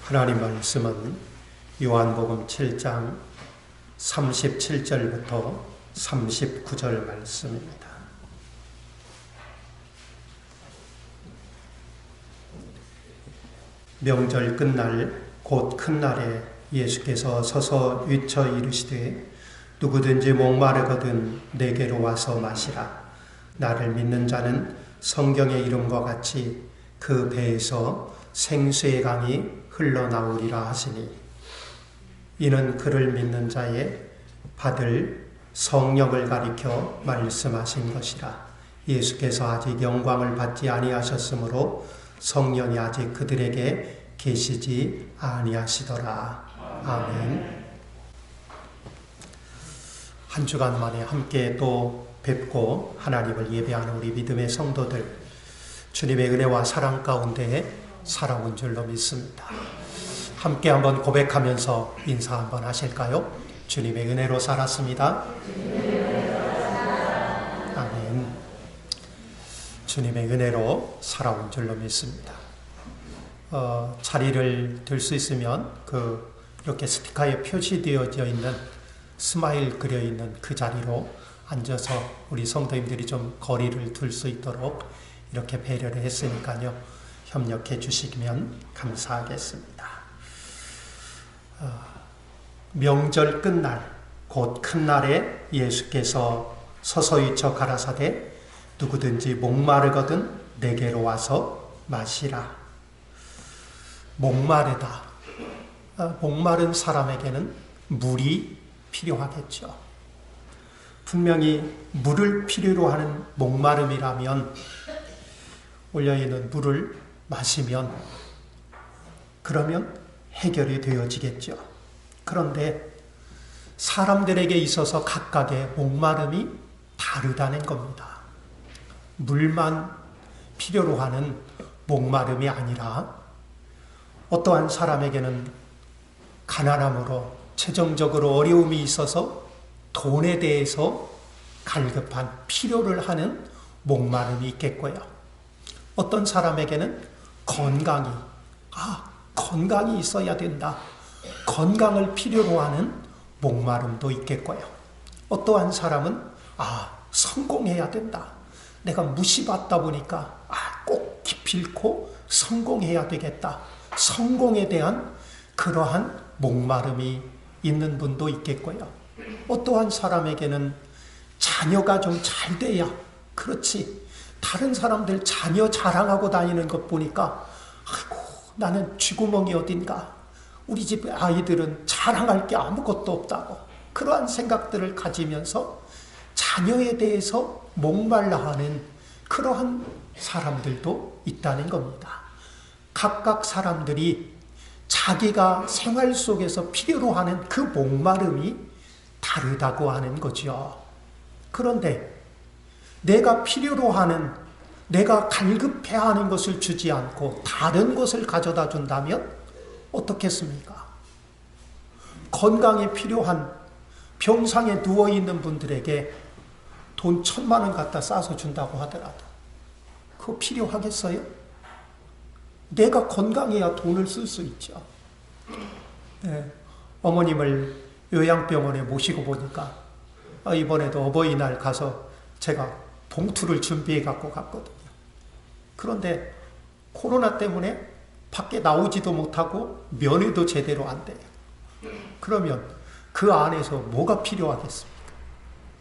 하나님 말씀은 요한복음 7장 37절부터 39절 말씀입니다. 명절 끝날 곧 큰 날에 예수께서 서서 위쳐 이르시되 누구든지 목마르거든 내게로 와서 마시라. 나를 믿는 자는 성경의 이름과 같이 그 배에서 생수의 강이 흘러나오리라 하시니 이는 그를 믿는 자의 받을 성령을 가리켜 말씀하신 것이라. 예수께서 아직 영광을 받지 아니하셨으므로 성령이 아직 그들에게 계시지 아니하시더라. 아멘. 한 주간 만에 함께 또 뵙고 하나님을 예배하는 우리 믿음의 성도들, 주님의 은혜와 사랑 가운데 살아온 줄로 믿습니다. 함께 한번 고백하면서 인사 한번 하실까요? 주님의 은혜로 살았습니다. 아멘. 주님의 은혜로 살아온 줄로 믿습니다. 자리를 들 수 있으면 이렇게 스티커에 표시되어져 있는 스마일 그려 있는 그 자리로 앉아서 우리 성도님들이 좀 거리를 둘 수 있도록 이렇게 배려를 했으니까요. 협력해 주시면 감사하겠습니다. 명절 끝날 곧 큰 날에 예수께서 서서 위쳐 가라사대 누구든지 목마르거든 내게로 와서 마시라. 목마르다. 목마른 사람에게는 물이 필요하겠죠. 분명히 물을 필요로 하는 목마름이라면 올려있는 물을 마시면 그러면 해결이 되어지겠죠. 그런데 사람들에게 있어서 각각의 목마름이 다르다는 겁니다. 물만 필요로 하는 목마름이 아니라 어떠한 사람에게는 가난함으로 재정적으로 어려움이 있어서 돈에 대해서 갈급한 필요를 하는 목마름이 있겠고요. 어떤 사람에게는 건강이 있어야 된다. 건강을 필요로 하는 목마름도 있겠고요. 어떠한 사람은 성공해야 된다. 내가 무시받다 보니까 꼭 기필코 성공해야 되겠다. 성공에 대한 그러한 목마름이 있는 분도 있겠고요. 어떠한 사람에게는 자녀가 좀 잘 돼야, 그렇지, 다른 사람들 자녀 자랑하고 다니는 것 보니까 나는 쥐구멍이 어딘가, 우리 집 아이들은 자랑할 게 아무것도 없다고, 그러한 생각들을 가지면서 자녀에 대해서 목말라하는 그러한 사람들도 있다는 겁니다. 각각 사람들이 자기가 생활 속에서 필요로 하는 그 목마름이 다르다고 하는 거죠. 그런데 내가 필요로 하는, 내가 갈급해야 하는 것을 주지 않고 다른 것을 가져다 준다면 어떻겠습니까? 건강에 필요한 병상에 누워있는 분들에게 돈 1,000만 원 갖다 싸서 준다고 하더라도 그거 필요하겠어요? 내가 건강해야 돈을 쓸 수 있죠. 네, 어머님을 요양병원에 모시고 보니까 이번에도 어버이날 가서 제가 봉투를 준비해 갖고 갔거든요. 그런데 코로나 때문에 밖에 나오지도 못하고 면회도 제대로 안 돼요. 그러면 그 안에서 뭐가 필요하겠습니까?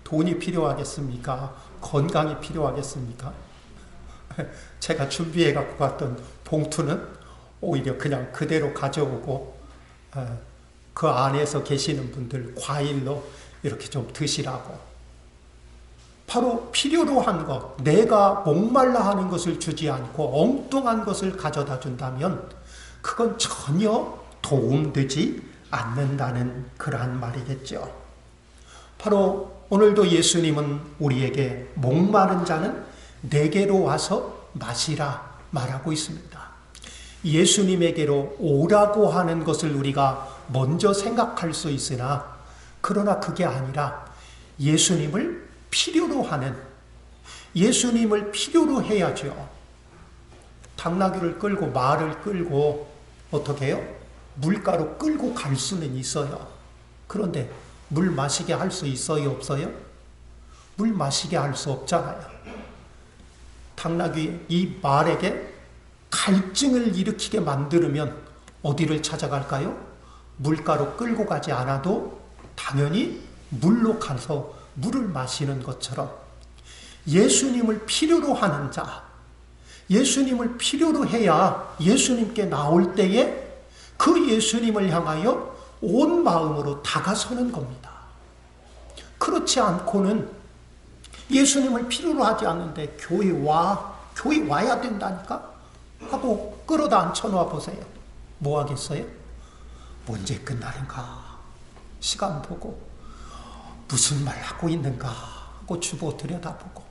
돈이 필요하겠습니까? 건강이 필요하겠습니까? 제가 준비해 갖고 갔던 봉투는 오히려 그냥 그대로 가져오고 그 안에서 계시는 분들 과일로 이렇게 좀 드시라고. 바로 필요로 한 것, 내가 목말라 하는 것을 주지 않고 엉뚱한 것을 가져다 준다면 그건 전혀 도움되지 않는다는 그러한 말이겠죠. 바로 오늘도 예수님은 우리에게 목마른 자는 내게로 와서 마시라 말하고 있습니다. 예수님에게로 오라고 하는 것을 우리가 먼저 생각할 수 있으나 그러나 그게 아니라 예수님을 필요로 하는, 예수님을 필요로 해야죠. 당나귀를 끌고 말을 끌고 어떻게 해요? 물가로 끌고 갈 수는 있어요. 그런데 물 마시게 할 수 있어요, 없어요? 물 마시게 할 수 없잖아요. 당나귀 이 말에게 갈증을 일으키게 만들면 어디를 찾아갈까요? 물가로 끌고 가지 않아도 당연히 물로 가서 물을 마시는 것처럼 예수님을 필요로 하는 자, 예수님을 필요로 해야 예수님께 나올 때에 그 예수님을 향하여 온 마음으로 다가서는 겁니다. 그렇지 않고는 예수님을 필요로 하지 않는데 교회 와야 된다니까? 하고 끌어다 앉혀놓아 보세요. 뭐 하겠어요? 언제 끝나는가? 시간 보고 무슨 말 하고 있는가? 하고 주보 들여다보고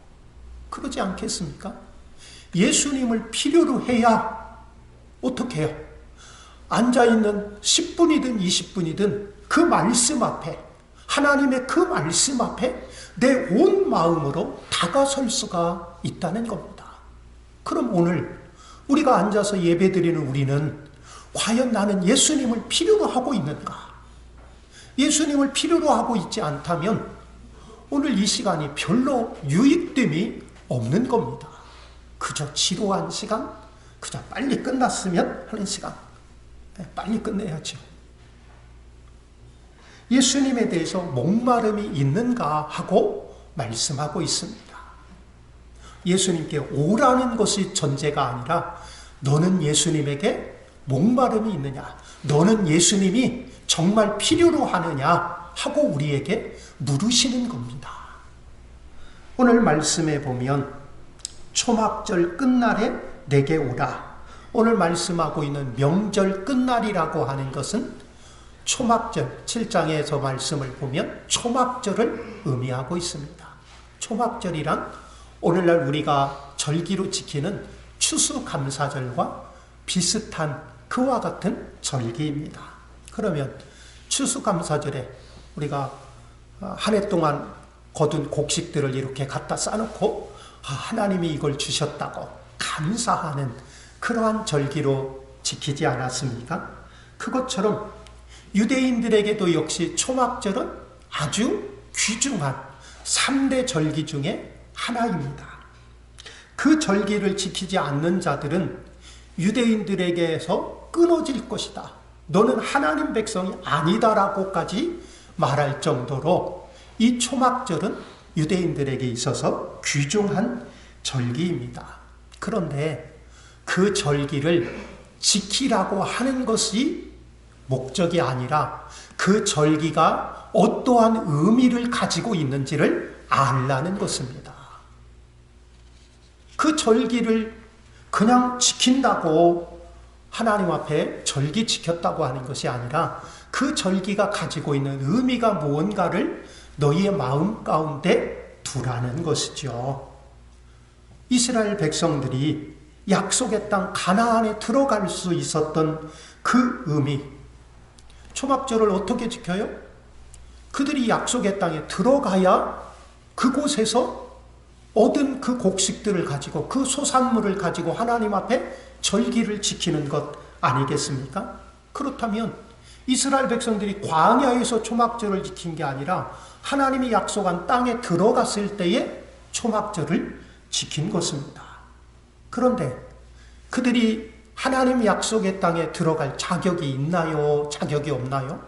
그러지 않겠습니까? 예수님을 필요로 해야 어떻게 해요? 앉아있는 10분이든 20분이든 그 말씀 앞에, 하나님의 그 말씀 앞에 내 온 마음으로 다가설 수가 있다는 겁니다. 그럼 오늘 우리가 앉아서 예배드리는 우리는 과연 나는 예수님을 필요로 하고 있는가? 예수님을 필요로 하고 있지 않다면 오늘 이 시간이 별로 유익됨이 없는 겁니다. 그저 지루한 시간, 그저 빨리 끝났으면 하는 시간. 빨리 끝내야죠. 예수님에 대해서 목마름이 있는가 하고 말씀하고 있습니다. 예수님께 오라는 것이 전제가 아니라 너는 예수님에게 목마름이 있느냐, 너는 예수님이 정말 필요로 하느냐 하고 우리에게 물으시는 겁니다. 오늘 말씀에 보면 초막절 끝날에 내게 오라. 오늘 말씀하고 있는 명절 끝날이라고 하는 것은 초막절 7장에서 말씀을 보면 초막절을 의미하고 있습니다. 초막절이란 오늘날 우리가 절기로 지키는 추수감사절과 비슷한 그와 같은 절기입니다. 그러면 추수감사절에 우리가 한 해 동안 거둔 곡식들을 이렇게 갖다 싸놓고 하나님이 이걸 주셨다고 감사하는 그러한 절기로 지키지 않았습니까? 그것처럼 유대인들에게도 역시 초막절은 아주 귀중한 3대 절기 중에 하나입니다. 그 절기를 지키지 않는 자들은 유대인들에게서 끊어질 것이다. 너는 하나님 백성이 아니다라고까지 말할 정도로 이 초막절은 유대인들에게 있어서 귀중한 절기입니다. 그런데 그 절기를 지키라고 하는 것이 목적이 아니라 그 절기가 어떠한 의미를 가지고 있는지를 알라는 것입니다. 그 절기를 그냥 지킨다고 하나님 앞에 절기 지켰다고 하는 것이 아니라 그 절기가 가지고 있는 의미가 무언가를 너희의 마음 가운데 두라는 것이죠. 이스라엘 백성들이 약속의 땅 가나안에 들어갈 수 있었던 그 의미, 초막절을 어떻게 지켜요? 그들이 약속의 땅에 들어가야 그곳에서 얻은 그 곡식들을 가지고 그 소산물을 가지고 하나님 앞에 절기를 지키는 것 아니겠습니까? 그렇다면 이스라엘 백성들이 광야에서 초막절을 지킨 게 아니라 하나님이 약속한 땅에 들어갔을 때에 초막절을 지킨 것입니다. 그런데 그들이 하나님 약속의 땅에 들어갈 자격이 있나요? 자격이 없나요?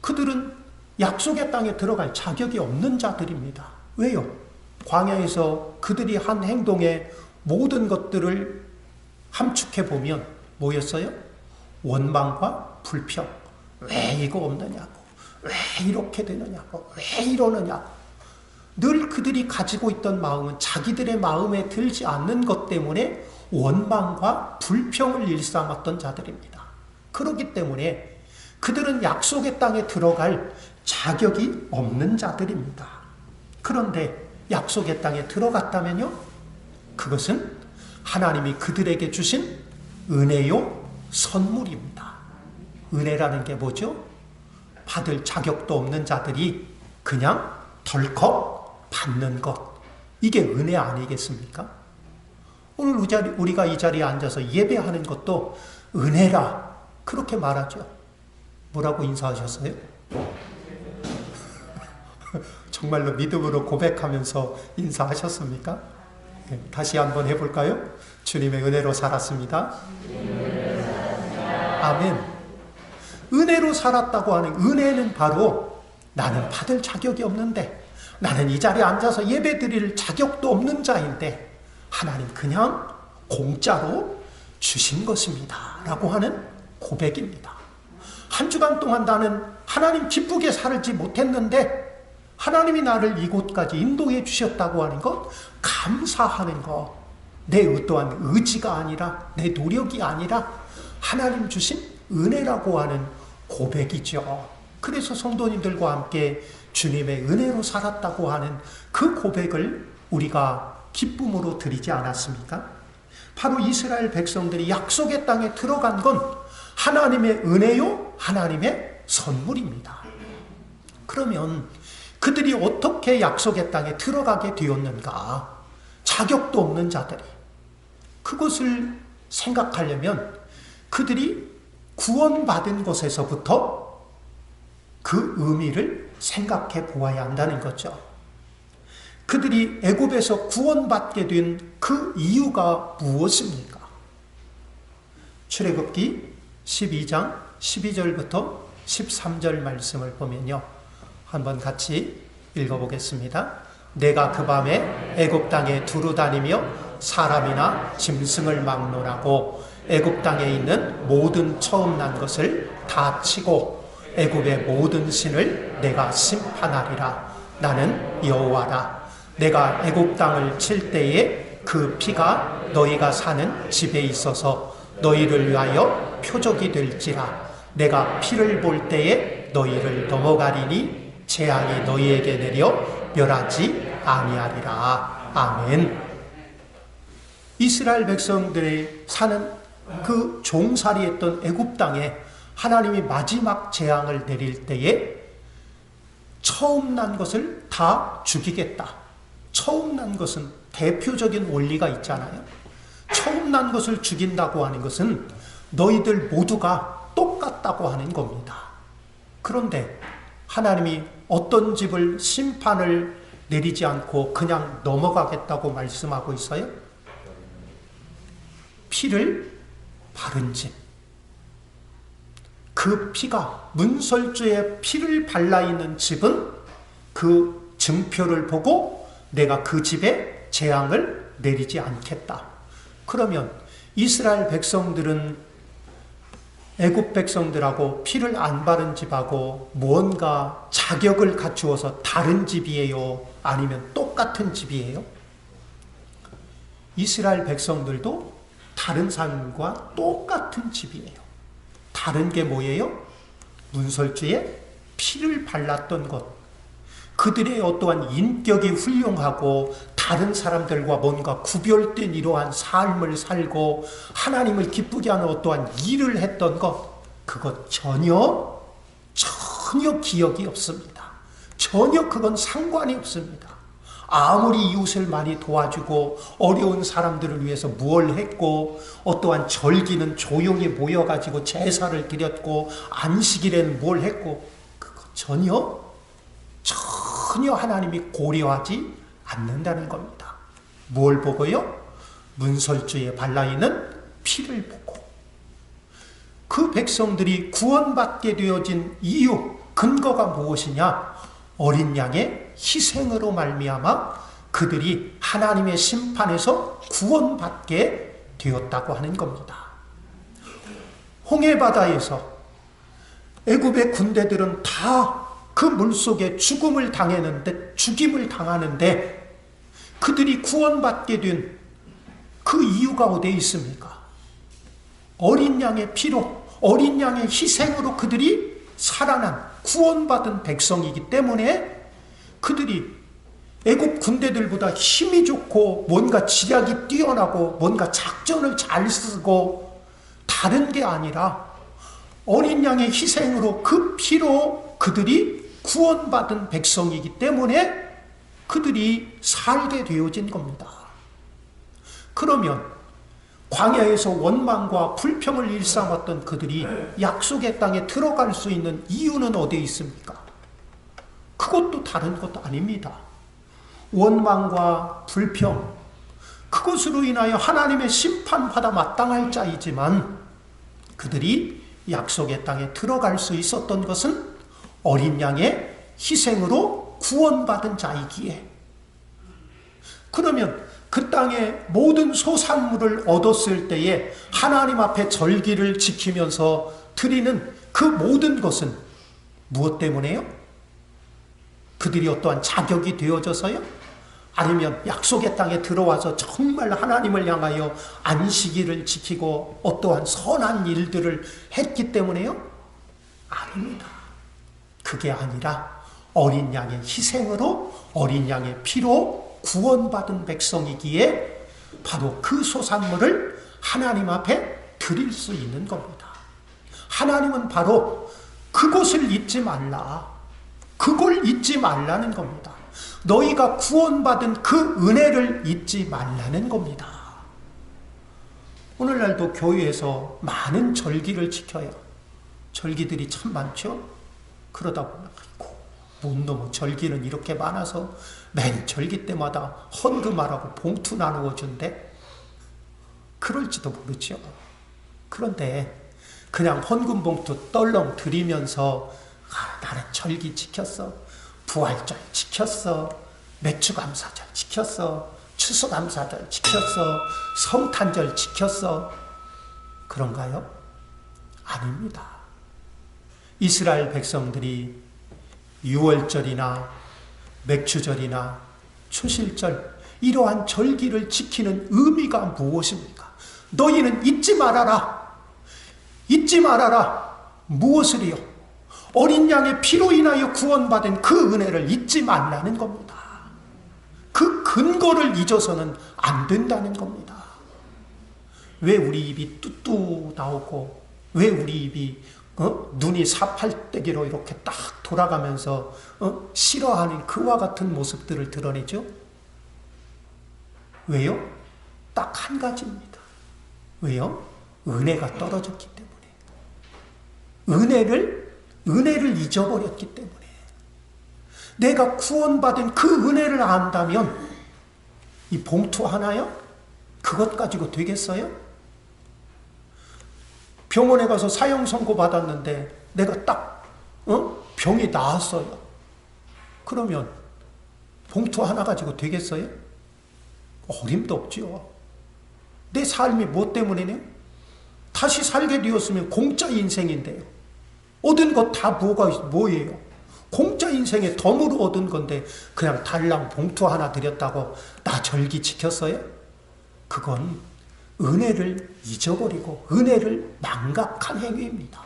그들은 약속의 땅에 들어갈 자격이 없는 자들입니다. 왜요? 광야에서 그들이 한 행동의 모든 것들을 함축해 보면 뭐였어요? 원망과 불평. 왜 이거 없느냐고, 왜 이렇게 되느냐고, 왜 이러느냐고. 늘 그들이 가지고 있던 마음은 자기들의 마음에 들지 않는 것 때문에 원망과 불평을 일삼았던 자들입니다. 그렇기 때문에 그들은 약속의 땅에 들어갈 자격이 없는 자들입니다. 그런데 약속의 땅에 들어갔다면요? 그것은 하나님이 그들에게 주신 은혜요 선물입니다. 은혜라는 게 뭐죠? 받을 자격도 없는 자들이 그냥 덜컥 받는 것. 이게 은혜 아니겠습니까? 오늘 우리가 이 자리에 앉아서 예배하는 것도 은혜라 그렇게 말하죠. 뭐라고 인사하셨어요? 정말로 믿음으로 고백하면서 인사하셨습니까? 다시 한번 해볼까요? 주님의 은혜로 살았습니다. 아멘. 은혜로 살았다고 하는 은혜는 바로 나는 받을 자격이 없는데, 나는 이 자리에 앉아서 예배 드릴 자격도 없는 자인데 하나님 그냥 공짜로 주신 것입니다 라고 하는 고백입니다. 한 주간 동안 나는 하나님 기쁘게 살지 못했는데 하나님이 나를 이곳까지 인도해 주셨다고 하는 것, 감사하는 것, 내 어떠한 의지가 아니라, 내 노력이 아니라 하나님 주신 은혜라고 하는 고백이죠. 그래서 성도님들과 함께 주님의 은혜로 살았다고 하는 그 고백을 우리가 기쁨으로 드리지 않았습니까? 바로 이스라엘 백성들이 약속의 땅에 들어간 건 하나님의 은혜요, 하나님의 선물입니다. 그러면 그들이 어떻게 약속의 땅에 들어가게 되었는가? 자격도 없는 자들이. 그것을 생각하려면 그들이 구원받은 것에서부터 그 의미를 생각해 보아야 한다는 거죠. 그들이 애굽에서 구원받게 된 그 이유가 무엇입니까? 출애굽기 12장 12절부터 13절 말씀을 보면요, 한번 같이 읽어보겠습니다. 내가 그 밤에 애굽 땅에 두루 다니며 사람이나 짐승을 막론하고 애굽 땅에 있는 모든 처음 난 것을 다 치고 애굽의 모든 신을 내가 심판하리라. 나는 여호와라. 내가 애굽 땅을 칠 때에 그 피가 너희가 사는 집에 있어서 너희를 위하여 표적이 될지라. 내가 피를 볼 때에 너희를 넘어가리니 재앙이 너희에게 내려 멸하지 아니하리라. 아멘. 이스라엘 백성들이 사는 그 종살이했던 애굽 땅에 하나님이 마지막 재앙을 내릴 때에 처음 난 것을 다 죽이겠다. 처음 난 것은 대표적인 원리가 있잖아요. 처음 난 것을 죽인다고 하는 것은 너희들 모두가 똑같다고 하는 겁니다. 그런데 하나님이 어떤 집을 심판을 내리지 않고 그냥 넘어가겠다고 말씀하고 있어요? 피를 바른 집. 그 피가, 문설주에 피를 발라 있는 집은 그 증표를 보고 내가 그 집에 재앙을 내리지 않겠다. 그러면 이스라엘 백성들은 애굽 백성들하고 피를 안 바른 집하고 뭔가 자격을 갖추어서 다른 집이에요? 아니면 똑같은 집이에요? 이스라엘 백성들도 다른 사람과 똑같은 집이에요. 다른 게 뭐예요? 문설주에 피를 발랐던 것. 그들의 어떠한 인격이 훌륭하고 다른 사람들과 뭔가 구별된 이러한 삶을 살고 하나님을 기쁘게 하는 어떠한 일을 했던 것, 그것 전혀 기억이 없습니다. 전혀 그건 상관이 없습니다. 아무리 이웃을 많이 도와주고 어려운 사람들을 위해서 무엇을 했고 어떠한 절기는 조용히 모여가지고 제사를 드렸고 안식일에는 뭘 했고, 그거 전혀 하나님이 고려하지 않는다는 겁니다. 뭘 보고요? 문설주에 발라있는 피를 보고. 그 백성들이 구원받게 되어진 이유, 근거가 무엇이냐? 어린 양의 희생으로 말미암아 그들이 하나님의 심판에서 구원받게 되었다고 하는 겁니다. 홍해바다에서 애굽의 군대들은 다 그 물속에 죽임을 당하는데 그들이 구원받게 된 그 이유가 어디에 있습니까? 어린 양의 피로, 어린 양의 희생으로 그들이 살아난 구원받은 백성이기 때문에 그들이 애굽 군대들보다 힘이 좋고 뭔가 지략이 뛰어나고 뭔가 작전을 잘 쓰고 다른 게 아니라 어린 양의 희생으로 그 피로 그들이 구원받은 백성이기 때문에 그들이 살게 되어진 겁니다. 그러면 광야에서 원망과 불평을 일삼았던 그들이 약속의 땅에 들어갈 수 있는 이유는 어디에 있습니까? 그것도 다른 것도 아닙니다. 원망과 불평, 그것으로 인하여 하나님의 심판받아 마땅할 자이지만 그들이 약속의 땅에 들어갈 수 있었던 것은 어린 양의 희생으로 구원받은 자이기에, 그러면 그 땅의 모든 소산물을 얻었을 때에 하나님 앞에 절기를 지키면서 드리는 그 모든 것은 무엇 때문에요? 그들이 어떠한 자격이 되어져서요? 아니면 약속의 땅에 들어와서 정말 하나님을 향하여 안식일을 지키고 어떠한 선한 일들을 했기 때문에요? 아닙니다. 그게 아니라 어린 양의 희생으로, 어린 양의 피로 구원받은 백성이기에 바로 그 소산물을 하나님 앞에 드릴 수 있는 겁니다. 하나님은 바로 그것을 잊지 말라, 그걸 잊지 말라는 겁니다. 너희가 구원받은 그 은혜를 잊지 말라는 겁니다. 오늘날도 교회에서 많은 절기를 지켜요. 절기들이 참 많죠. 그러다 보면 못 넘어, 절기는 이렇게 많아서 맨 절기 때마다 헌금하라고 봉투 나누어 준대. 그럴지도 모르죠. 그런데 그냥 헌금 봉투 떨렁 드리면서 나는 절기 지켰어, 부활절 지켰어, 맥주감사절 지켰어, 추수감사절 지켰어, 성탄절 지켰어, 그런가요? 아닙니다. 이스라엘 백성들이 유월절이나 맥주절이나 추실절, 이러한 절기를 지키는 의미가 무엇입니까? 너희는 잊지 말아라. 잊지 말아라. 무엇을요? 어린 양의 피로 인하여 구원받은 그 은혜를 잊지 말라는 겁니다. 그 근거를 잊어서는 안 된다는 겁니다. 왜 우리 입이 뚜뚜 나오고, 왜 우리 입이 눈이 사팔대기로 이렇게 딱 돌아가면서 싫어하는 그와 같은 모습들을 드러내죠? 왜요? 딱 한 가지입니다. 왜요? 은혜가 떨어졌기 때문에. 은혜를 잊어버렸기 때문에. 내가 구원받은 그 은혜를 안다면 이 봉투 하나요? 그것 가지고 되겠어요? 병원에 가서 사형 선고 받았는데 내가 딱 병이 나았어요. 그러면 봉투 하나 가지고 되겠어요? 어림도 없죠. 내 삶이 뭐 때문이네? 다시 살게 되었으면 공짜 인생인데요. 얻은 것 다 뭐예요? 공짜 인생에 덤으로 얻은 건데 그냥 달랑 봉투 하나 드렸다고 나 절기 지켰어요? 그건 은혜를 잊어버리고 은혜를 망각한 행위입니다.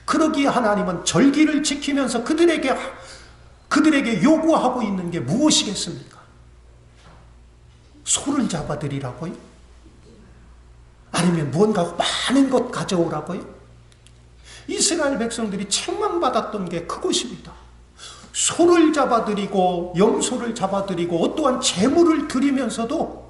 그러기에 하나님은 절기를 지키면서 그들에게 요구하고 있는 게 무엇이겠습니까? 소를 잡아드리라고요? 아니면 무언가 많은 것 가져오라고요? 이스라엘 백성들이 책망받았던 게 그것입니다. 소를 잡아드리고 염소를 잡아드리고 어떠한 재물을 드리면서도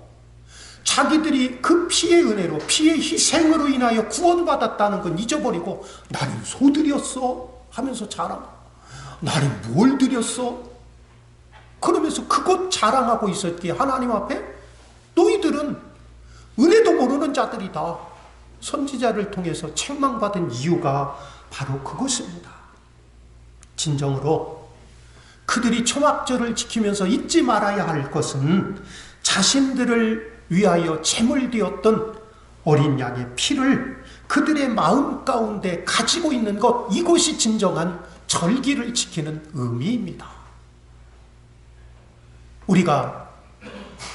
자기들이 그 피의 은혜로, 피의 희생으로 인하여 구원받았다는 건 잊어버리고 나는 소 드렸어 하면서 자랑. 나는 뭘 드렸어? 그러면서 그것 자랑하고 있었기에 하나님 앞에 너희들은 은혜도 모르는 자들이다. 선지자를 통해서 책망받은 이유가 바로 그것입니다. 진정으로 그들이 초막절을 지키면서 잊지 말아야 할 것은 자신들을 위하여 제물되었던 어린 양의 피를 그들의 마음 가운데 가지고 있는 것, 이것이 진정한 절기를 지키는 의미입니다. 우리가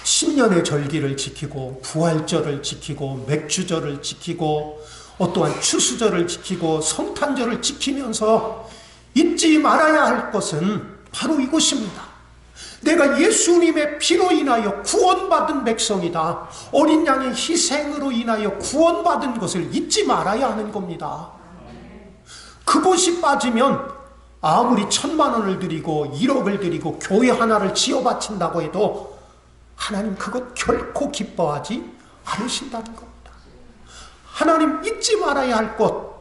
10년의 절기를 지키고 부활절을 지키고 맥주절을 지키고 어떠한 추수절을 지키고 성탄절을 지키면서 잊지 말아야 할 것은 바로 이것입니다. 내가 예수님의 피로 인하여 구원받은 백성이다. 어린 양의 희생으로 인하여 구원받은 것을 잊지 말아야 하는 겁니다. 그것이 빠지면 아무리 1,000만 원을 드리고 1억을 드리고 교회 하나를 지어 바친다고 해도 하나님 그것 결코 기뻐하지 않으신다는 것. 하나님 잊지 말아야 할 것,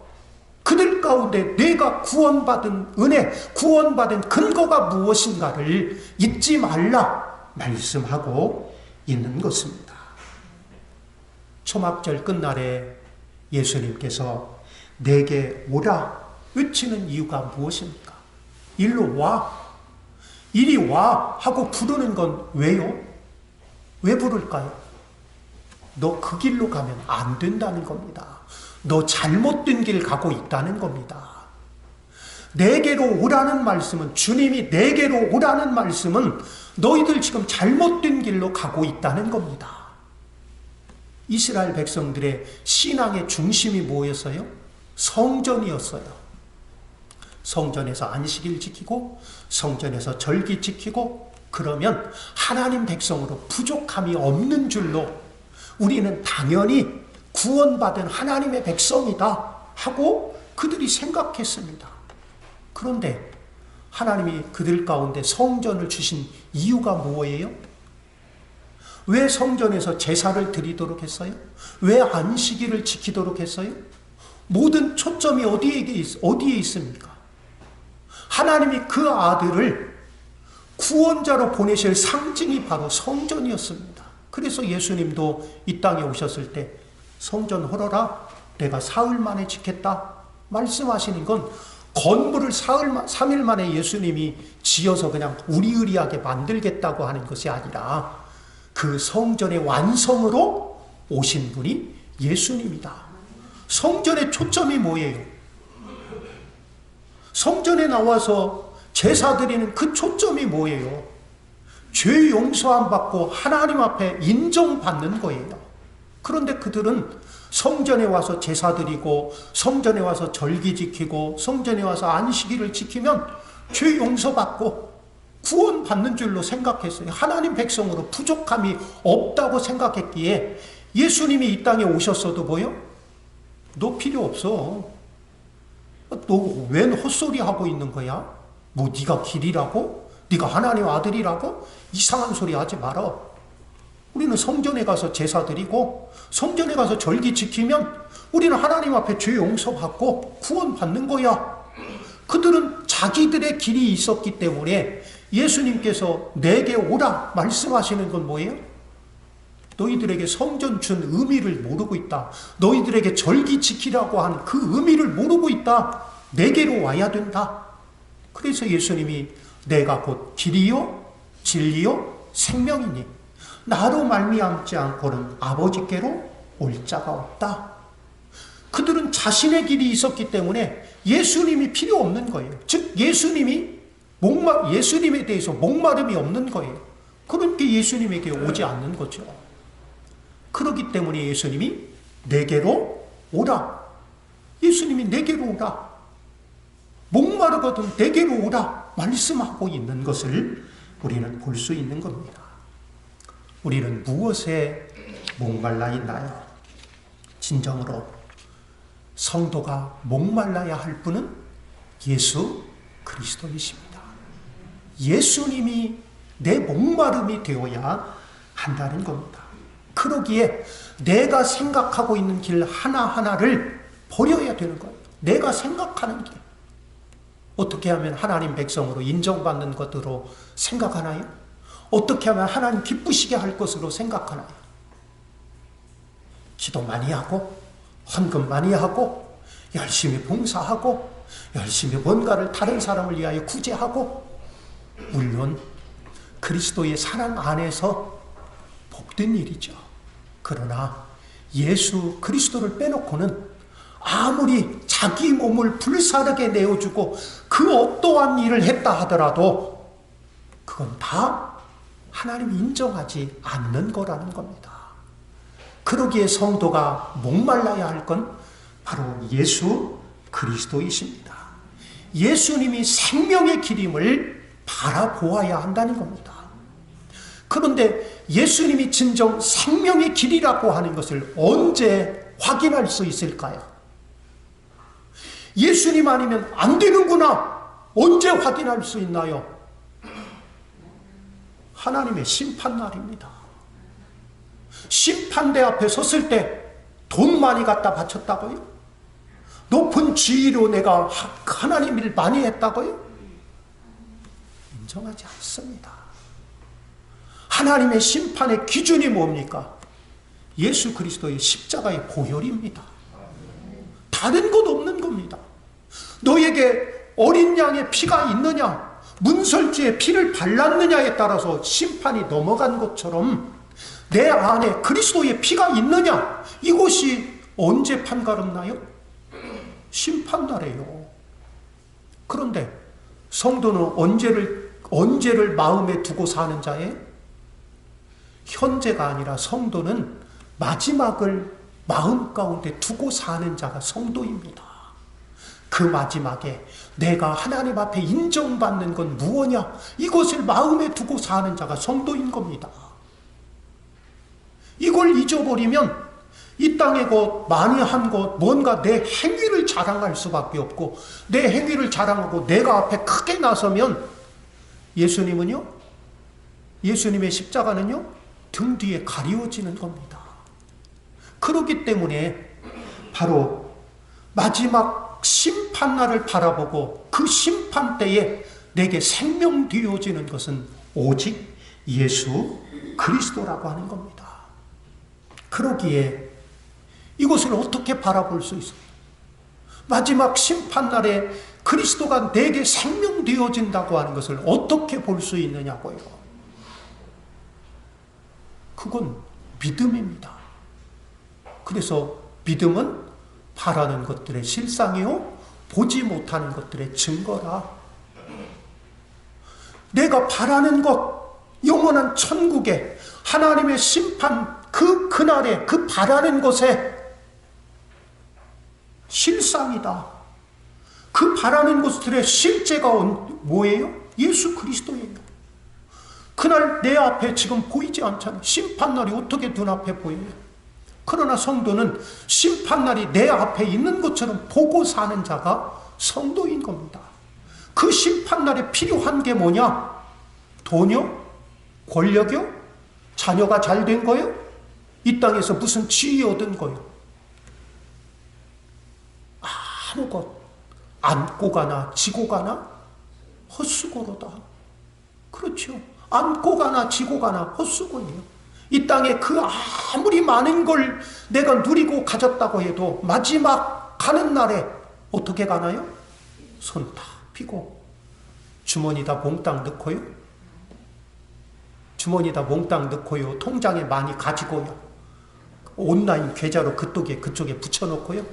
그들 가운데 내가 구원받은 은혜, 구원받은 근거가 무엇인가를 잊지 말라 말씀하고 있는 것입니다. 초막절 끝날에 예수님께서 내게 오라 외치는 이유가 무엇입니까? 일로 와, 이리 와 하고 부르는 건 왜요? 왜 부를까요? 너 그 길로 가면 안 된다는 겁니다. 너 잘못된 길 가고 있다는 겁니다. 내게로 오라는 말씀은, 주님이 내게로 오라는 말씀은 너희들 지금 잘못된 길로 가고 있다는 겁니다. 이스라엘 백성들의 신앙의 중심이 뭐였어요? 성전이었어요. 성전에서 안식일 지키고 성전에서 절기 지키고 그러면 하나님 백성으로 부족함이 없는 줄로 우리는 당연히 구원받은 하나님의 백성이다 하고 그들이 생각했습니다. 그런데 하나님이 그들 가운데 성전을 주신 이유가 뭐예요? 왜 성전에서 제사를 드리도록 했어요? 왜 안식일을 지키도록 했어요? 모든 초점이 어디에 있습니까? 하나님이 그 아들을 구원자로 보내실 상징이 바로 성전이었습니다. 그래서 예수님도 이 땅에 오셨을 때 성전 헐어라, 내가 사흘 만에 짓겠다 말씀하시는 건 건물을 3일 만에 예수님이 지어서 그냥 우리의리하게 만들겠다고 하는 것이 아니라 그 성전의 완성으로 오신 분이 예수님이다. 성전의 초점이 뭐예요? 성전에 나와서 제사 드리는 그 초점이 뭐예요? 죄 용서함 받고 하나님 앞에 인정받는 거예요. 그런데 그들은 성전에 와서 제사 드리고 성전에 와서 절기 지키고 성전에 와서 안식일을 지키면 죄 용서받고 구원받는 줄로 생각했어요. 하나님 백성으로 부족함이 없다고 생각했기에 예수님이 이 땅에 오셨어도 뭐요? 너 필요 없어. 너 웬 헛소리 하고 있는 거야? 뭐 네가 길이라고? 네가 하나님 아들이라고? 이상한 소리 하지 마라. 우리는 성전에 가서 제사 드리고 성전에 가서 절기 지키면 우리는 하나님 앞에 죄 용서받고 구원받는 거야. 그들은 자기들의 길이 있었기 때문에 예수님께서 내게 오라 말씀하시는 건 뭐예요? 너희들에게 성전 준 의미를 모르고 있다. 너희들에게 절기 지키라고 하는 그 의미를 모르고 있다. 내게로 와야 된다. 그래서 예수님이 내가 곧 길이요 진리요 생명이니 나로 말미암지 않고는 아버지께로 올 자가 없다. 그들은 자신의 길이 있었기 때문에 예수님이 필요 없는 거예요. 즉 예수님에 대해서 목마름이 없는 거예요. 그러니까 예수님에게 오지 않는 거죠. 그렇기 때문에 예수님이 내게로 오라. 예수님이 내게로 오라. 목마르거든 내게로 오라 말씀하고 있는 것을 우리는 볼 수 있는 겁니다. 우리는 무엇에 목말라 있나요? 진정으로 성도가 목말라야 할 분은 예수 그리스도이십니다. 예수님이 내 목마름이 되어야 한다는 겁니다. 그러기에 내가 생각하고 있는 길 하나하나를 버려야 되는 거예요. 내가 생각하는 길. 어떻게 하면 하나님 백성으로 인정받는 것으로 생각하나요? 어떻게 하면 하나님 기쁘시게 할 것으로 생각하나요? 기도 많이 하고 헌금 많이 하고 열심히 봉사하고 열심히 뭔가를 다른 사람을 위하여 구제하고 물론 그리스도의 사랑 안에서 복된 일이죠. 그러나 예수 그리스도를 빼놓고는 아무리 자기 몸을 불사르게 내어주고 그 어떠한 일을 했다 하더라도 그건 다 하나님이 인정하지 않는 거라는 겁니다. 그러기에 성도가 목말라야 할 건 바로 예수 그리스도이십니다. 예수님이 생명의 길임을 바라보아야 한다는 겁니다. 그런데 예수님이 진정 생명의 길이라고 하는 것을 언제 확인할 수 있을까요? 예수님 아니면 안 되는구나. 언제 확인할 수 있나요? 하나님의 심판날입니다. 심판대 앞에 섰을 때 돈 많이 갖다 바쳤다고요? 높은 지위로 내가 하나님 일 많이 했다고요? 인정하지 않습니다. 하나님의 심판의 기준이 뭡니까? 예수 그리스도의 십자가의 보혈입니다. 다른 것 없는 겁니다. 너에게 어린 양의 피가 있느냐, 문설주의 피를 발랐느냐에 따라서 심판이 넘어간 것처럼 내 안에 그리스도의 피가 있느냐, 이것이 언제 판가름나요? 심판날에요. 그런데 성도는 언제를 마음에 두고 사는 자예요? 현재가 아니라 성도는 마지막을 마음 가운데 두고 사는 자가 성도입니다. 그 마지막에 내가 하나님 앞에 인정받는 건 무엇이냐? 이것을 마음에 두고 사는 자가 성도인 겁니다. 이걸 잊어버리면 이 땅의 것, 많이 한 것, 뭔가 내 행위를 자랑할 수밖에 없고, 내 행위를 자랑하고 내가 앞에 크게 나서면 예수님은요, 예수님의 십자가는요, 등 뒤에 가리워지는 겁니다. 그렇기 때문에 바로 마지막 심판날을 바라보고 그 심판 때에 내게 생명 되어지는 것은 오직 예수 그리스도라고 하는 겁니다. 그러기에 이것을 어떻게 바라볼 수 있어요? 마지막 심판날에 그리스도가 내게 생명 되어진다고 하는 것을 어떻게 볼 수 있느냐고요. 그건 믿음입니다. 그래서 믿음은 바라는 것들의 실상이요, 보지 못하는 것들의 증거라. 내가 바라는 것, 영원한 천국에 하나님의 심판, 그날에 그 바라는 것에 실상이다. 그 바라는 것들의 실제가 뭐예요? 예수 그리스도예요. 그날 내 앞에 지금 보이지 않잖아요. 심판날이 어떻게 눈앞에 보여요? 그러나 성도는 심판날이 내 앞에 있는 것처럼 보고 사는 자가 성도인 겁니다. 그 심판날에 필요한 게 뭐냐? 돈이요? 권력이요? 자녀가 잘 된 거요? 이 땅에서 무슨 지위 얻은 거요? 아무것 안고 가나 지고 가나 헛수고로다. 그렇죠. 안고 가나 지고 가나 헛수고예요. 이 땅에 그 아무리 많은 걸 내가 누리고 가졌다고 해도 마지막 가는 날에 어떻게 가나요? 손 다 피고 주머니다 몽땅 넣고요. 주머니다 몽땅 넣고요. 통장에 많이 가지고요. 온라인 계좌로 그쪽에 붙여놓고요.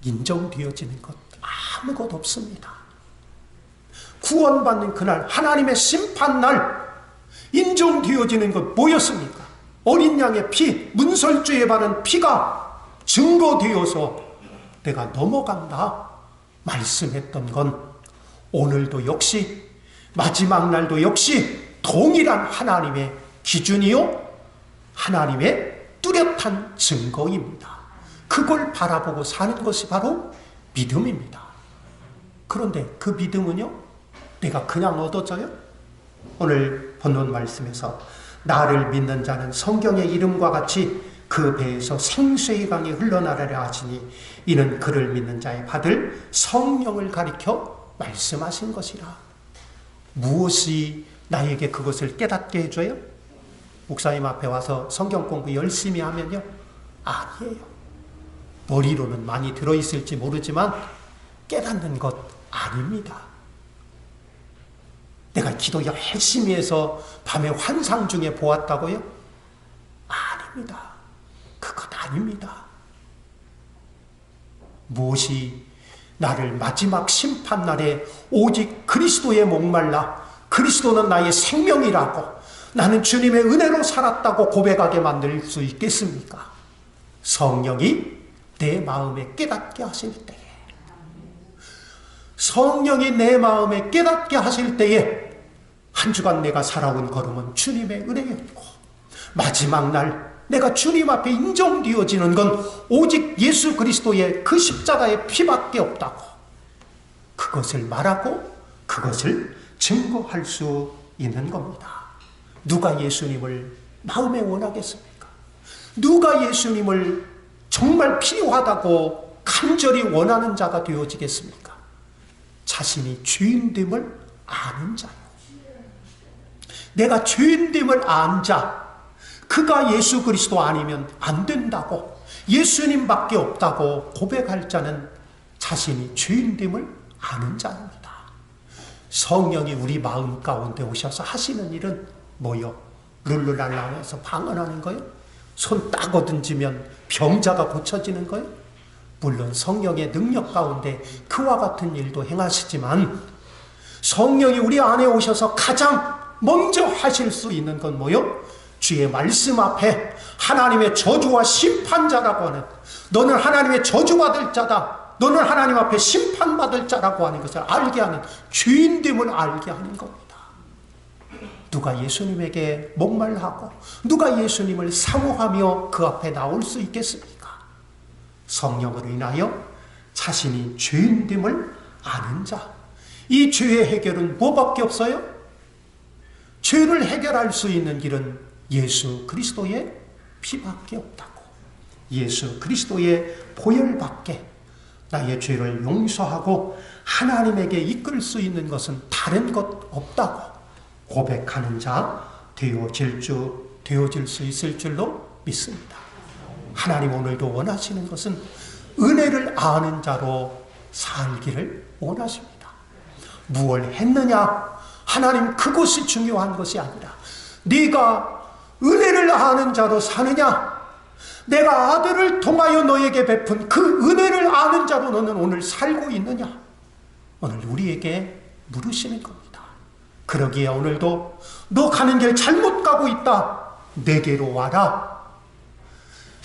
인정되어지는 것 아무것도 없습니다. 구원받는 그날, 하나님의 심판날 인정되어지는 것 뭐였습니까? 어린 양의 피, 문설주에 바른 피가 증거되어서 내가 넘어간다 말씀했던 건 오늘도 역시 마지막 날도 역시 동일한 하나님의 기준이요, 하나님의 뚜렷한 증거입니다. 그걸 바라보고 사는 것이 바로 믿음입니다. 그런데 그 믿음은요, 내가 그냥 얻어져요? 오늘 본문 말씀에서 나를 믿는 자는 성경의 이름과 같이 그 배에서 생수의 강이 흘러나가려 하시니 이는 그를 믿는 자의 받을 성령을 가리켜 말씀하신 것이라. 무엇이 나에게 그것을 깨닫게 해줘요? 목사님 앞에 와서 성경 공부 열심히 하면요? 아니에요. 머리로는 많이 들어있을지 모르지만 깨닫는 것 아닙니다. 내가 기도 열심히 해서 밤에 환상 중에 보았다고요? 아닙니다. 그것 아닙니다. 무엇이 나를 마지막 심판날에 오직 그리스도에 목말라 그리스도는 나의 생명이라고 나는 주님의 은혜로 살았다고 고백하게 만들 수 있겠습니까? 성령이 내 마음에 깨닫게 하실 때에, 성령이 내 마음에 깨닫게 하실 때에 한 주간 내가 살아온 걸음은 주님의 은혜였고 마지막 날 내가 주님 앞에 인정되어지는 건 오직 예수 그리스도의 그 십자가의 피밖에 없다고 그것을 말하고 그것을 증거할 수 있는 겁니다. 누가 예수님을 마음에 원하겠습니까? 누가 예수님을 정말 필요하다고 간절히 원하는 자가 되어지겠습니까? 자신이 죄인됨을 아는 자요. 내가 죄인됨을 안 자, 그가 예수 그리스도 아니면 안 된다고, 예수님밖에 없다고 고백할 자는 자신이 죄인됨을 아는 자입니다. 성령이 우리 마음 가운데 오셔서 하시는 일은 뭐요? 룰루랄라해서 방언하는 거요? 손 딱 얻어지면 병자가 고쳐지는 거요? 물론 성령의 능력 가운데 그와 같은 일도 행하시지만, 성령이 우리 안에 오셔서 가장 먼저 하실 수 있는 건 뭐요? 주의 말씀 앞에 하나님의 저주와 심판자라고 하는, 너는 하나님의 저주받을 자다, 너는 하나님 앞에 심판받을 자라고 하는 것을 알게 하는, 죄인됨을 알게 하는 겁니다. 누가 예수님에게 목말라하고 누가 예수님을 사모하며 그 앞에 나올 수 있겠습니까? 성령으로 인하여 자신이 죄인됨을 아는 자. 이 죄의 해결은 뭐밖에 없어요? 죄를 해결할 수 있는 길은 예수 그리스도의 피밖에 없다고. 예수 그리스도의 보혈밖에 나의 죄를 용서하고 하나님에게 이끌 수 있는 것은 다른 것 없다고 고백하는 자 되어질 수 있을 줄로 믿습니다. 하나님 오늘도 원하시는 것은 은혜를 아는 자로 살기를 원하십니다. 무엇을 했느냐? 하나님 그것이 중요한 것이 아니라 네가 은혜를 아는 자로 사느냐? 내가 아들을 통하여 너에게 베푼 그 은혜를 아는 자로 너는 오늘 살고 있느냐? 오늘 우리에게 물으시는 겁니다. 그러기에 오늘도 너 가는 길 잘못 가고 있다, 내게로 와라.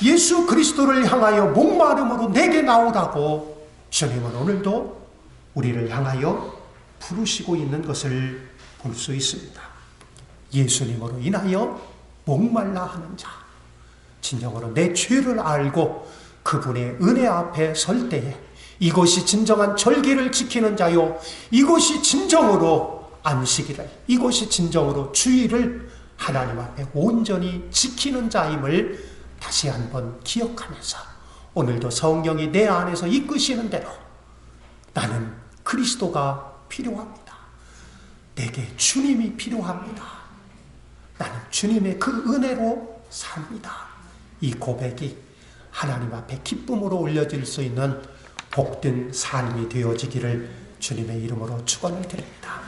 예수 그리스도를 향하여 목마름으로 내게 나오라고 주님은 오늘도 우리를 향하여 부르시고 있는 것을 볼 수 있습니다. 예수님으로 인하여 목말라 하는 자, 진정으로 내 죄를 알고 그분의 은혜 앞에 설 때에 이것이 진정한 절기를 지키는 자요, 이것이 진정으로 안식일을, 이것이 진정으로 주일을 하나님 앞에 온전히 지키는 자임을 다시 한번 기억하면서 오늘도 성령이 내 안에서 이끄시는 대로 나는 그리스도가 필요합니다. 내게 주님이 필요합니다. 나는 주님의 그 은혜로 삽니다. 이 고백이 하나님 앞에 기쁨으로 올려질 수 있는 복된 삶이 되어지기를 주님의 이름으로 축원을 드립니다.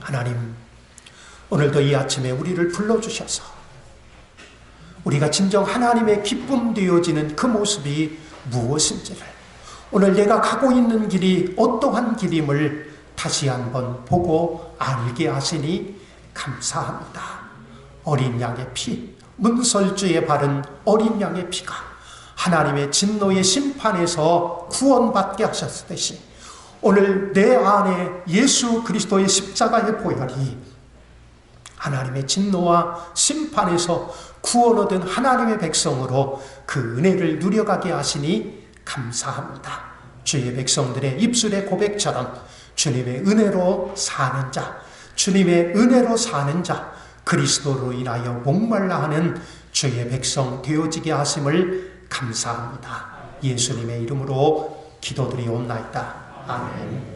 하나님, 오늘도 이 아침에 우리를 불러주셔서 우리가 진정 하나님의 기쁨 되어지는 그 모습이 무엇인지를, 오늘 내가 가고 있는 길이 어떠한 길임을 다시 한번 보고 알게 하시니 감사합니다. 어린 양의 피, 문설주에 바른 어린 양의 피가 하나님의 진노의 심판에서 구원받게 하셨듯이 오늘 내 안에 예수 그리스도의 십자가의 보혈이 하나님의 진노와 심판에서 구원 얻은 하나님의 백성으로 그 은혜를 누려가게 하시니 감사합니다. 주의 백성들의 입술의 고백처럼 주님의 은혜로 사는 자, 주님의 은혜로 사는 자, 그리스도로 인하여 목말라 하는 주의 백성 되어지게 하심을 감사합니다. 예수님의 이름으로 기도드리옵나이다. 아멘.